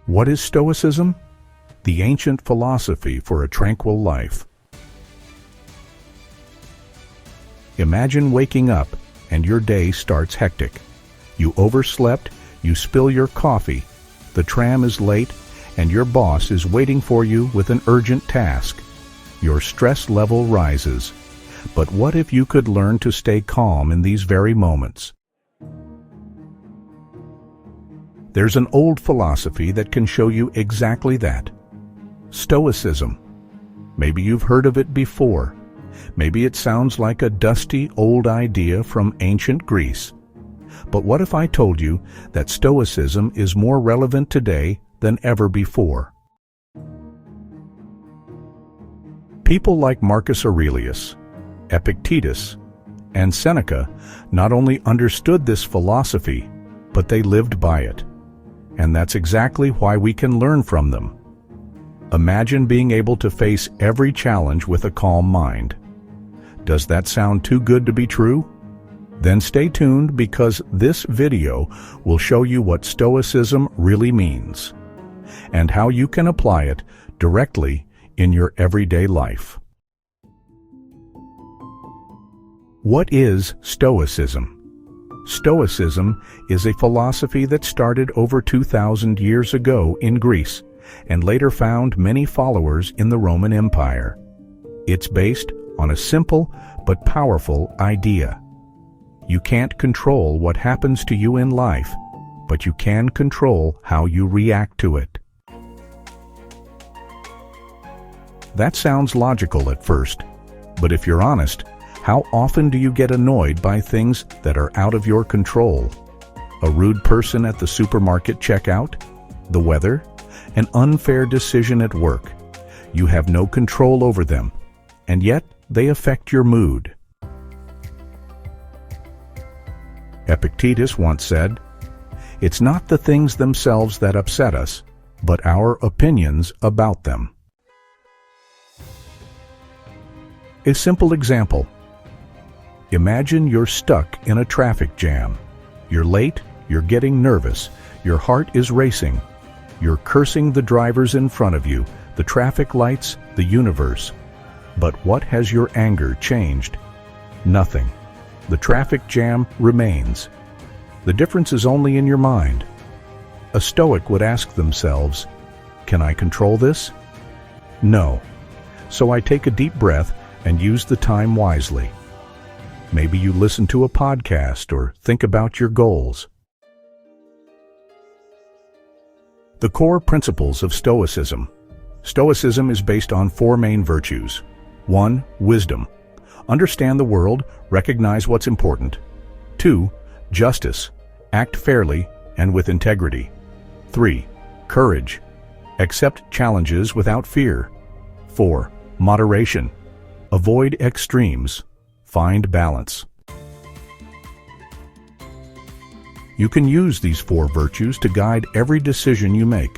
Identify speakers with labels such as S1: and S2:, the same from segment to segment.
S1: What is Stoicism? The ancient philosophy for a tranquil life. Imagine waking up and your day starts hectic. You overslept, you spill your coffee, the tram is late, and your boss is waiting for you with an urgent task. Your stress level rises. But what if you could learn to stay calm in these very moments? There's an old philosophy that can show you exactly that. Stoicism. Maybe you've heard of it before. Maybe it sounds like a dusty old idea from ancient Greece. But what if I told you that Stoicism is more relevant today than ever before? People like Marcus Aurelius, Epictetus, and Seneca not only understood this philosophy, but they lived by it. And that's exactly why we can learn from them. Imagine being able to face every challenge with a calm mind. Does that sound too good to be true? Then stay tuned, because this video will show you what Stoicism really means and how you can apply it directly in your everyday life. What is Stoicism? Stoicism is a philosophy that started over 2,000 years ago in Greece and later found many followers in the Roman Empire. It's based on a simple but powerful idea. You can't control what happens to you in life, but you can control how you react to it. That sounds logical at first, but if you're honest, how often do you get annoyed by things that are out of your control? A rude person at the supermarket checkout? The weather? An unfair decision at work? You have no control over them, and yet they affect your mood. Epictetus once said, "It's not the things themselves that upset us, but our opinions about them." A simple example. Imagine you're stuck in a traffic jam. You're late, you're getting nervous, your heart is racing. You're cursing the drivers in front of you, the traffic lights, the universe. But what has your anger changed? Nothing. The traffic jam remains. The difference is only in your mind. A Stoic would ask themselves, "Can I control this?" No. So I take a deep breath and use the time wisely. Maybe you listen to a podcast or think about your goals. The core principles of Stoicism. Stoicism is based on four main virtues. 1. Wisdom. Understand the world, recognize what's important. 2. Justice. Act fairly and with integrity. 3. Courage. Accept challenges without fear. 4. Moderation. Avoid extremes. Find balance. You can use these four virtues to guide every decision you make.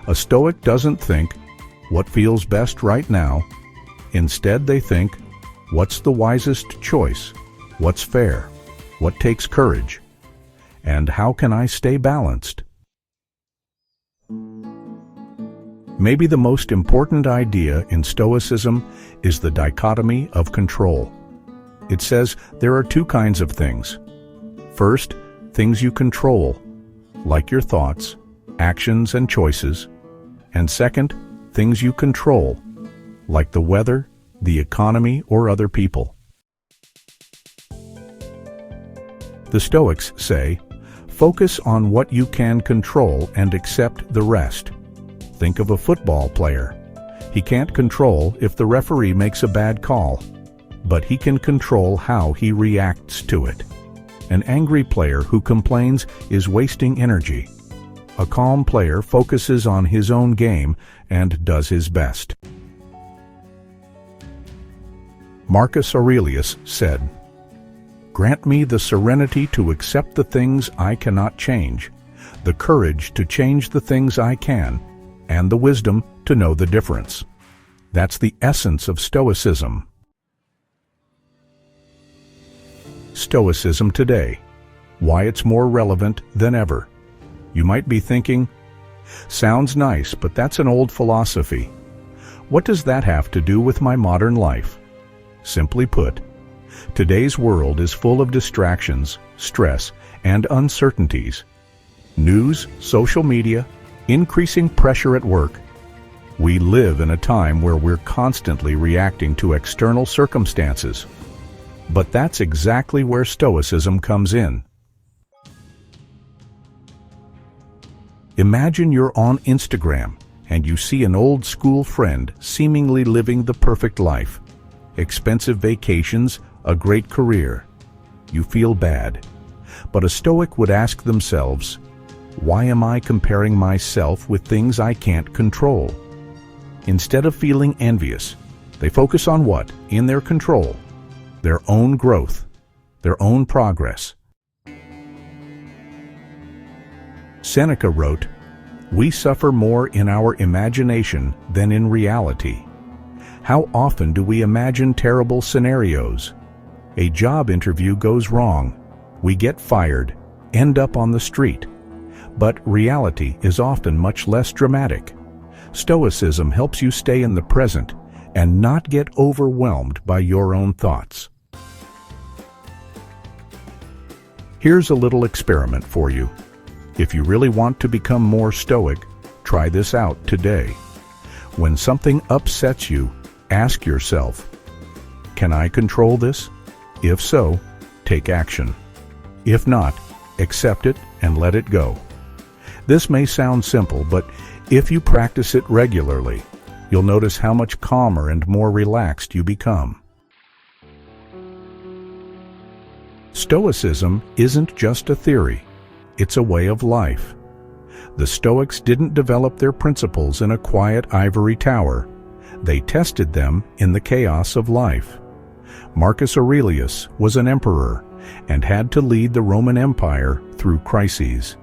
S1: A Stoic doesn't think, "What feels best right now?" Instead, they think, "What's the wisest choice? What's fair? What takes courage? And how can I stay balanced?" Maybe the most important idea in Stoicism is the dichotomy of control. It says there are two kinds of things. First, things you control, like your thoughts, actions, and choices. And second, things you control, like the weather, the economy, or other people. The Stoics say, focus on what you can control and accept the rest. Think of a football player. He can't control if the referee makes a bad call, but he can control how he reacts to it. An angry player who complains is wasting energy. A calm player focuses on his own game and does his best. Marcus Aurelius said, "Grant me the serenity to accept the things I cannot change, the courage to change the things I can, and the wisdom to know the difference." That's the essence of Stoicism. Stoicism today. Why it's more relevant than ever. You might be thinking, Sounds nice, but that's an old philosophy. What does that have to do with my modern life? Simply put, today's world is full of distractions, stress, and uncertainties. News, social media, increasing pressure at work. We live in a time where we're constantly reacting to external circumstances. But that's exactly where Stoicism comes in. Imagine you're on Instagram and you see an old school friend seemingly living the perfect life. Expensive vacations, a great career. You feel bad. But a Stoic would ask themselves, why am I comparing myself with things I can't control? Instead of feeling envious, they focus on what? In their control. Their own growth. Their own progress. Seneca wrote, "We suffer more in our imagination than in reality." How often do we imagine terrible scenarios? A job interview goes wrong. We get fired, end up on the street. But reality is often much less dramatic. Stoicism helps you stay in the present and not get overwhelmed by your own thoughts. Here's a little experiment for you. If you really want to become more stoic, try this out today. When something upsets you, ask yourself, can I control this? If so, take action. If not, accept it and let it go. This may sound simple, but if you practice it regularly, you'll notice how much calmer and more relaxed you become. Stoicism isn't just a theory, it's a way of life. The Stoics didn't develop their principles in a quiet ivory tower. They tested them in the chaos of life. Marcus Aurelius was an emperor and had to lead the Roman Empire through crises.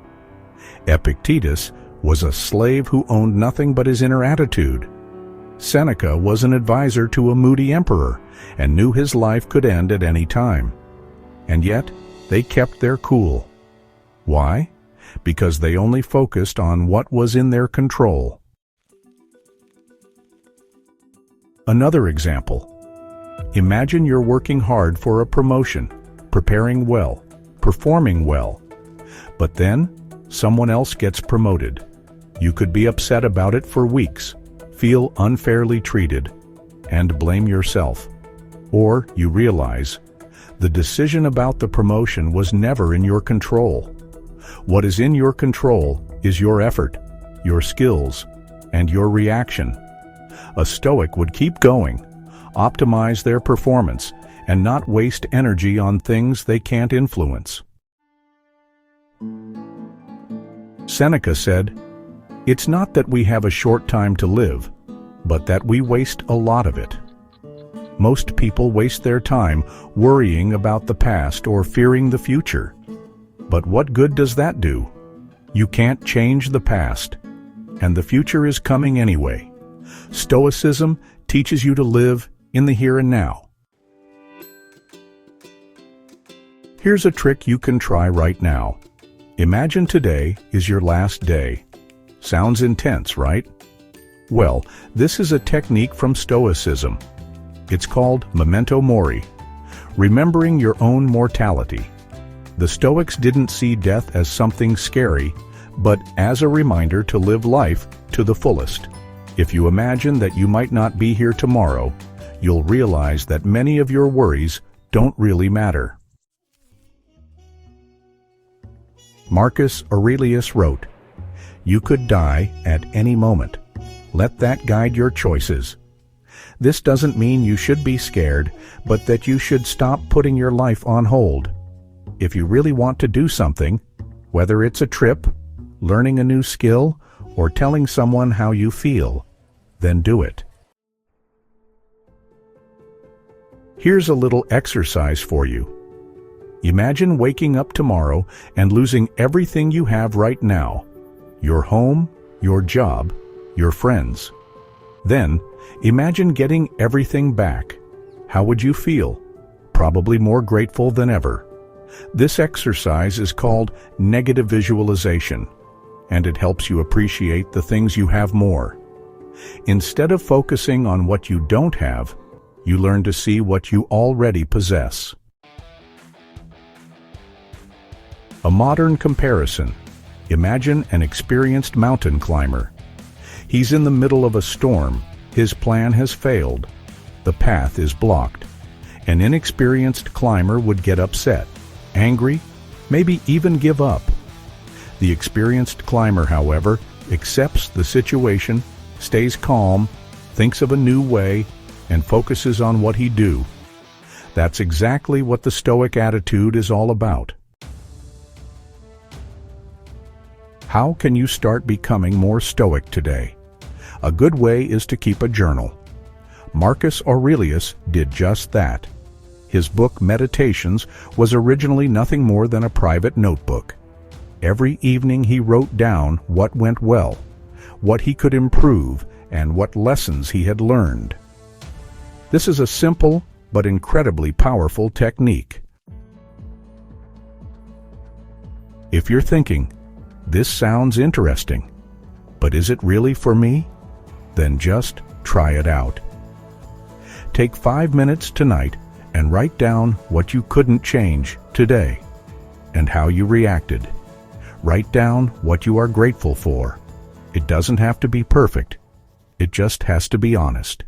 S1: Epictetus was a slave who owned nothing but his inner attitude. Seneca was an advisor to a moody emperor and knew his life could end at any time. And yet, they kept their cool. Why? Because they only focused on what was in their control. Another example. Imagine you're working hard for a promotion, preparing well, performing well. But then, someone else gets promoted. You could be upset about it for weeks, feel unfairly treated, and blame yourself. Or you realize, the decision about the promotion was never in your control. What is in your control is your effort, your skills, and your reaction. A Stoic would keep going, optimize their performance, and not waste energy on things they can't influence. Seneca said, "It's not that we have a short time to live, but that we waste a lot of it." Most people waste their time worrying about the past or fearing the future. But what good does that do? You can't change the past, and the future is coming anyway. Stoicism teaches you to live in the here and now. Here's a trick you can try right now. Imagine today is your last day. Sounds intense, right? Well, this is a technique from Stoicism. It's called memento mori, remembering your own mortality. The Stoics didn't see death as something scary, but as a reminder to live life to the fullest. If you imagine that you might not be here tomorrow, you'll realize that many of your worries don't really matter. Marcus Aurelius wrote, "You could die at any moment. Let that guide your choices." This doesn't mean you should be scared, but that you should stop putting your life on hold. If you really want to do something, whether it's a trip, learning a new skill, or telling someone how you feel, then do it. Here's a little exercise for you. Imagine waking up tomorrow and losing everything you have right now: your home, your job, your friends. Then, imagine getting everything back. How would you feel? Probably more grateful than ever. This exercise is called negative visualization. and it helps you appreciate the things you have more. Instead of focusing on what you don't have, you learn to see what you already possess. A modern comparison. Imagine an experienced mountain climber. He's in the middle of a storm. His plan has failed. The path is blocked. An inexperienced climber would get upset, angry, maybe even give up. The experienced climber, however, accepts the situation, stays calm, thinks of a new way, and focuses on what he do. That's exactly what the Stoic attitude is all about. How can you start becoming more Stoic today? A good way is to keep a journal. Marcus Aurelius did just that. His book Meditations was originally nothing more than a private notebook. Every evening he wrote down what went well, what he could improve, and what lessons he had learned. This is a simple but incredibly powerful technique. If you're thinking, "This sounds interesting, but is it really for me?" Then just try it out. Take 5 minutes tonight and write down what you couldn't change today and how you reacted. Write down what you are grateful for. It doesn't have to be perfect. It just has to be honest.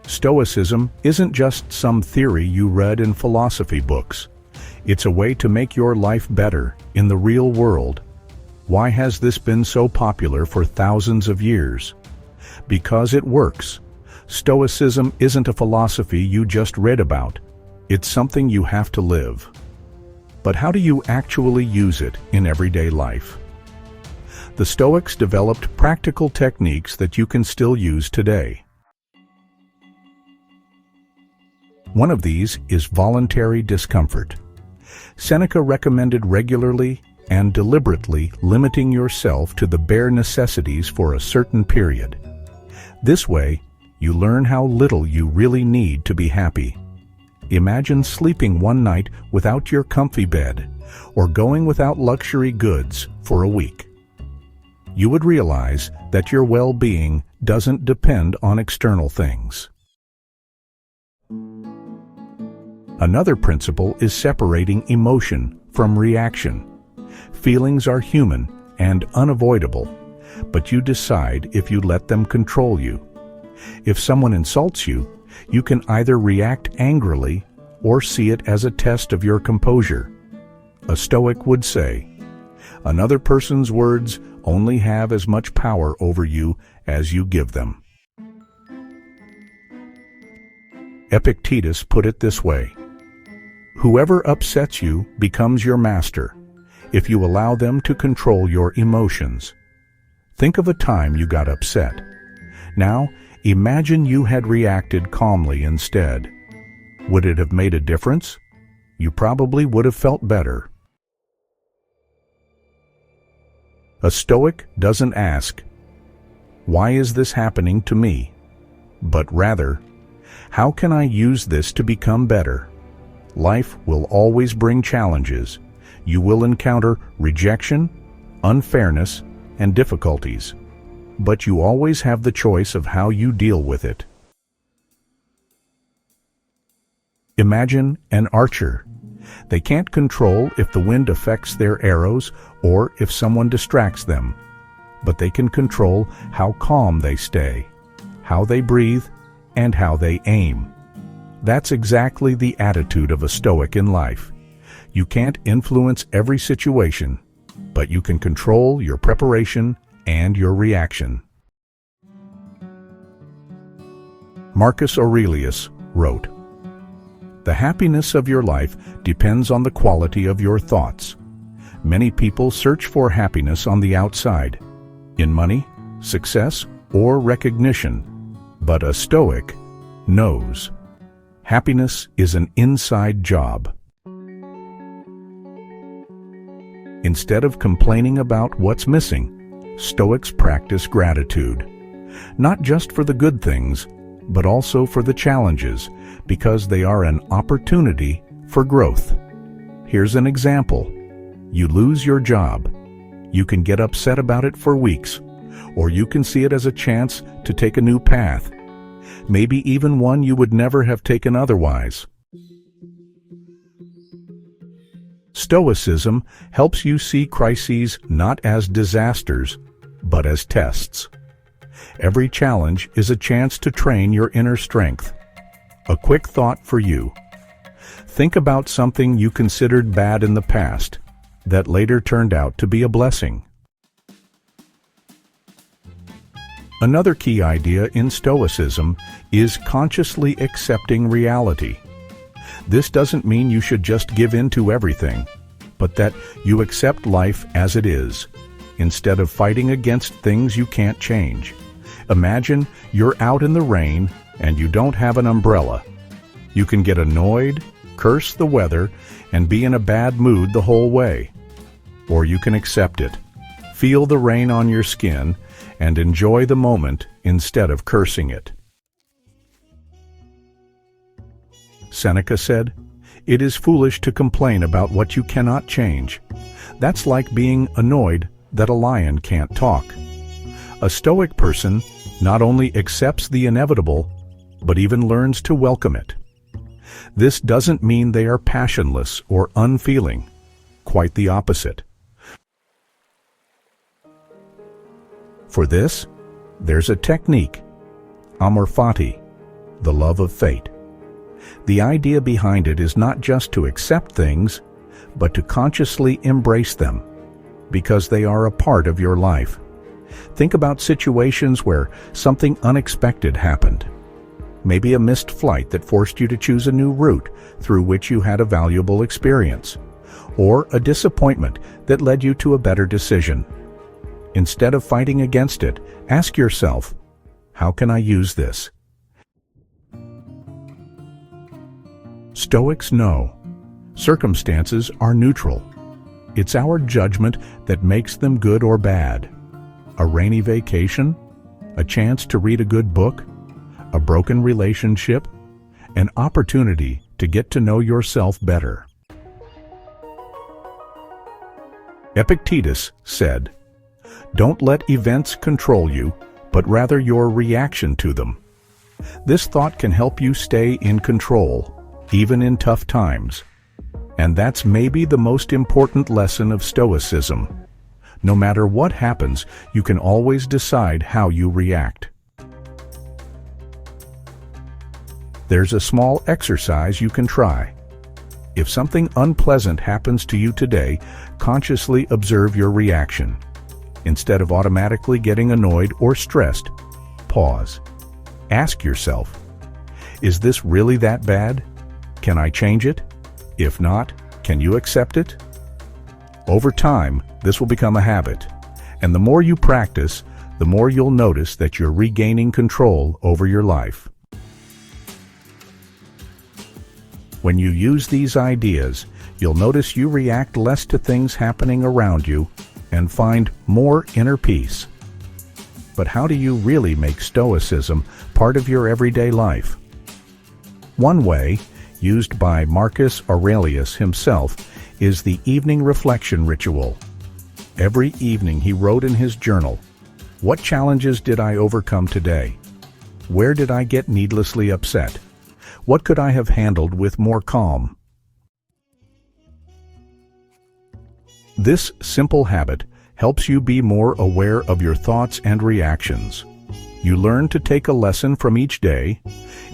S1: Stoicism isn't just some theory you read in philosophy books. It's a way to make your life better in the real world. Why has this been so popular for thousands of years? Because it works. Stoicism isn't a philosophy you just read about. It's something you have to live. But how do you actually use it in everyday life? The Stoics developed practical techniques that you can still use today. One of these is voluntary discomfort. Seneca recommended regularly and deliberately limiting yourself to the bare necessities for a certain period. This way, you learn how little you really need to be happy. Imagine sleeping one night without your comfy bed, or going without luxury goods for a week. You would realize that your well-being doesn't depend on external things. Another principle is separating emotion from reaction. Feelings are human and unavoidable, but you decide if you let them control you. If someone insults you, you can either react angrily or see it as a test of your composure. A Stoic would say, "Another person's words only have as much power over you as you give them." Epictetus put it this way, "Whoever upsets you becomes your master, if you allow them to control your emotions." Think of a time you got upset. Now, imagine you had reacted calmly instead. Would it have made a difference? You probably would have felt better. A Stoic doesn't ask, "Why is this happening to me?" but rather, "How can I use this to become better?" Life will always bring challenges. You will encounter rejection, unfairness, and difficulties. But you always have the choice of how you deal with it. Imagine an archer. They can't control if the wind affects their arrows or if someone distracts them. But they can control how calm they stay, how they breathe, and how they aim. That's exactly the attitude of a Stoic in life. You can't influence every situation, but you can control your preparation and your reaction. Marcus Aurelius wrote, "The happiness of your life depends on the quality of your thoughts." Many people search for happiness on the outside, in money, success, or recognition. But a Stoic knows happiness is an inside job. Instead of complaining about what's missing, Stoics practice gratitude, not just for the good things, but also for the challenges, because they are an opportunity for growth. Here's an example. You lose your job. You can get upset about it for weeks, or you can see it as a chance to take a new path, maybe even one you would never have taken otherwise. Stoicism helps you see crises not as disasters, but as tests. Every challenge is a chance to train your inner strength. A quick thought for you. Think about something you considered bad in the past that later turned out to be a blessing. Another key idea in Stoicism is consciously accepting reality. This doesn't mean you should just give in to everything, but that you accept life as it is, instead of fighting against things you can't change. Imagine you're out in the rain and you don't have an umbrella. You can get annoyed, curse the weather, and be in a bad mood the whole way. Or you can accept it, feel the rain on your skin, and enjoy the moment instead of cursing it. Seneca said, "It is foolish to complain about what you cannot change. That's like being annoyed that a lion can't talk." A Stoic person not only accepts the inevitable, but even learns to welcome it. This doesn't mean they are passionless or unfeeling. Quite the opposite. For this, there's a technique, amor fati, the love of fate. The idea behind it is not just to accept things, but to consciously embrace them, because they are a part of your life. Think about situations where something unexpected happened. Maybe a missed flight that forced you to choose a new route through which you had a valuable experience, or a disappointment that led you to a better decision. Instead of fighting against it, ask yourself, how can I use this? Stoics know circumstances are neutral. It's our judgment that makes them good or bad. A rainy vacation, a chance to read a good book, a broken relationship, an opportunity to get to know yourself better. Epictetus said, "Don't let events control you, but rather your reaction to them." This thought can help you stay in control, even in tough times. And that's maybe the most important lesson of Stoicism. No matter what happens, you can always decide how you react. There's a small exercise you can try. If something unpleasant happens to you today, consciously observe your reaction. Instead of automatically getting annoyed or stressed, pause. Ask yourself, is this really that bad? Can I change it? If not, can you accept it? Over time, this will become a habit, and the more you practice, the more you'll notice that you're regaining control over your life. When you use these ideas, you'll notice you react less to things happening around you and find more inner peace. But how do you really make Stoicism part of your everyday life? One way, used by Marcus Aurelius himself, is the evening reflection ritual. Every evening he wrote in his journal, "What challenges did I overcome today? Where did I get needlessly upset? What could I have handled with more calm?" This simple habit helps you be more aware of your thoughts and reactions. You learn to take a lesson from each day,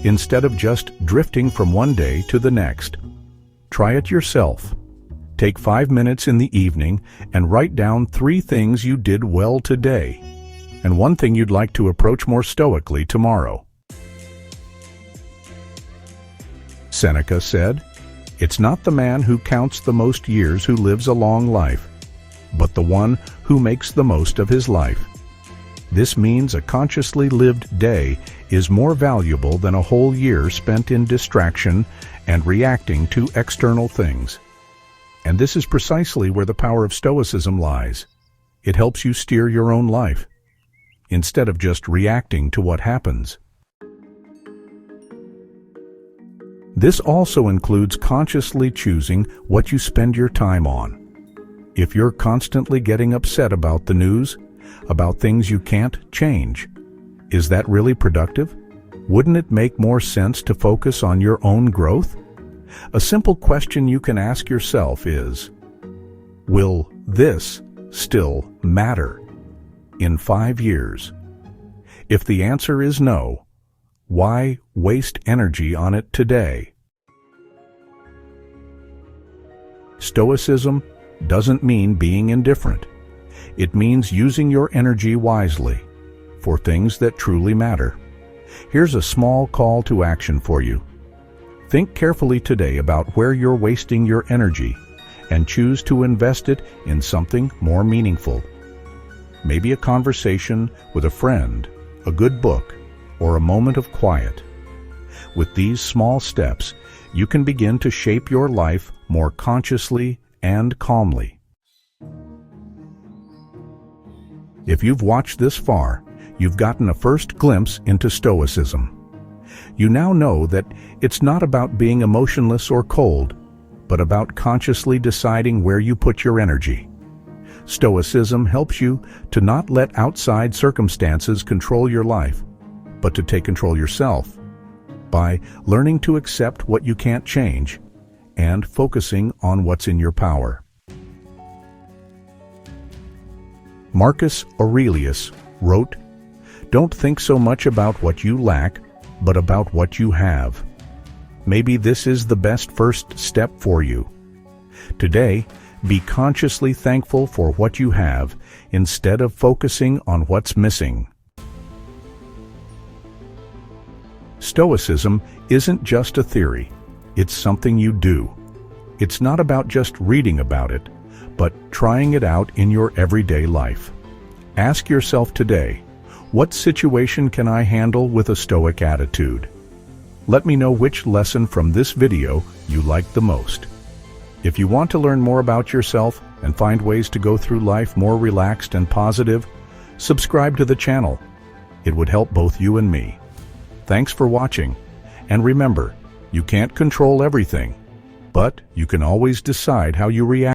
S1: instead of just drifting from one day to the next. Try it yourself. Take 5 minutes in the evening and write down 3 things you did well today, and 1 thing you'd like to approach more stoically tomorrow. Seneca said, "It's not the man who counts the most years who lives a long life, but the one who makes the most of his life." This means a consciously lived day is more valuable than a whole year spent in distraction and reacting to external things. And this is precisely where the power of Stoicism lies. It helps you steer your own life, instead of just reacting to what happens. This also includes consciously choosing what you spend your time on. If you're constantly getting upset about the news, about things you can't change, is that really productive? Wouldn't it make more sense to focus on your own growth? A simple question you can ask yourself is, will this still matter in 5 years? If the answer is no, why waste energy on it today? Stoicism doesn't mean being indifferent. It means using your energy wisely for things that truly matter. Here's a small call to action for you. Think carefully today about where you're wasting your energy and choose to invest it in something more meaningful. Maybe a conversation with a friend, a good book, or a moment of quiet. With these small steps, you can begin to shape your life more consciously and calmly. If you've watched this far, you've gotten a first glimpse into Stoicism. You now know that it's not about being emotionless or cold, but about consciously deciding where you put your energy. Stoicism helps you to not let outside circumstances control your life, but to take control yourself by learning to accept what you can't change and focusing on what's in your power. Marcus Aurelius wrote, "Don't think so much about what you lack, but about what you have." Maybe this is the best first step for you. Today, be consciously thankful for what you have instead of focusing on what's missing. Stoicism isn't just a theory, it's something you do. It's not about just reading about it, but trying it out in your everyday life. Ask yourself today, what situation can I handle with a Stoic attitude? Let me know which lesson from this video you liked the most. If you want to learn more about yourself and find ways to go through life more relaxed and positive, subscribe to the channel. It would help both you and me. Thanks for watching, and remember, you can't control everything, but you can always decide how you react.